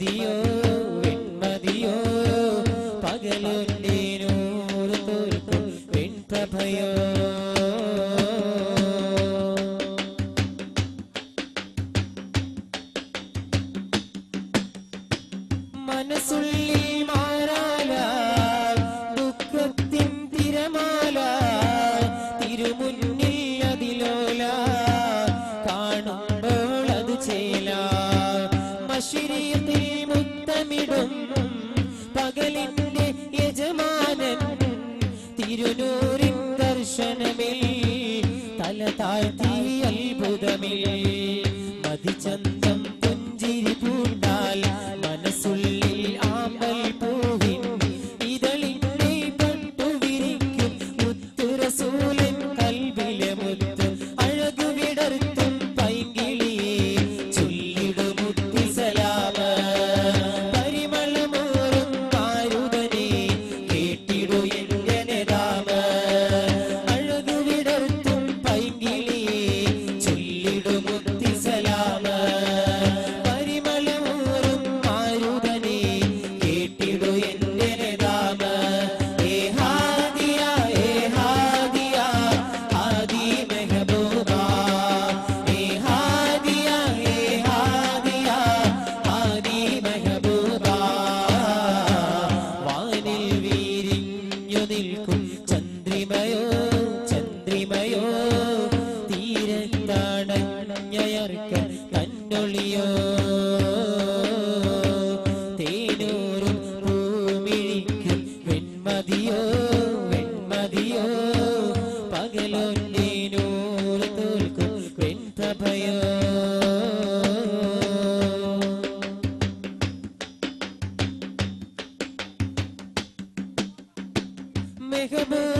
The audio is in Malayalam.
വെൺമതിയോ വെൺമതിയോ പകലൊന്റെ നൂറ് തോൽക്കും വെൺപ്രഭയോ മനസ്സുള്ളിൽ മാറാല ദുഃഖത്തിൻ തിരമാല തിരുമുന്നിൽ അതിലോല കാണുമ്പോൾ അത് ചേല മശരീഖിൽ മുത്തമിടും പകലിന്റെ യജമാനൻ തിരുനൂറിൻ ദർശനമിൽ തല താഴ്ത്തി അത്ഭുതമിൽ മതിചന്തം പുഞ്ചിരി പൂണ്ടാൽ മനസ്സുള്ളിൽ ആമ്പൽ പൂവിൻ ഇതളിന്റെ പട്ടുവിരിക്കും മുത്തുറസൂലൻ കൽബിലെ മുത്ത് അഴകു വിടർത്തും പൈങ്കിളിയെ ചൊല്ലിടും മുത്തുസലാമ പരിമളമൂറും മാരുതനെ കേട്ടിടു എന്റെ നേതാമ അഴകു വിടർത്തും പൈങ്കിളിയെ ചൊല്ലിടും മുത്തുസലാമ പരിമളമൂറും മാരുതനെ കേട്ടിടു എന്റെ നേതാമ ഏ ഹാദിയ ഹാദി മെഹബൂബ ഏ ഹാദിയ ഹാദി മെഹബൂബ വാനിൽ വീരിഞ്ഞു നിൽക്കും ചന്ദ്രിമയോ ചന്ദ്രിമയോ തീരത്താണഞ്ഞയർക്ക തന്നൊളിയോ തേനൂറും പൂമിഴിക്കും വെൺമതിയോ വെൺമതിയോ പകലൊന്റെ നൂറ് തോൽക്കും വെൺപ്രഭയോ മെഹബൂബ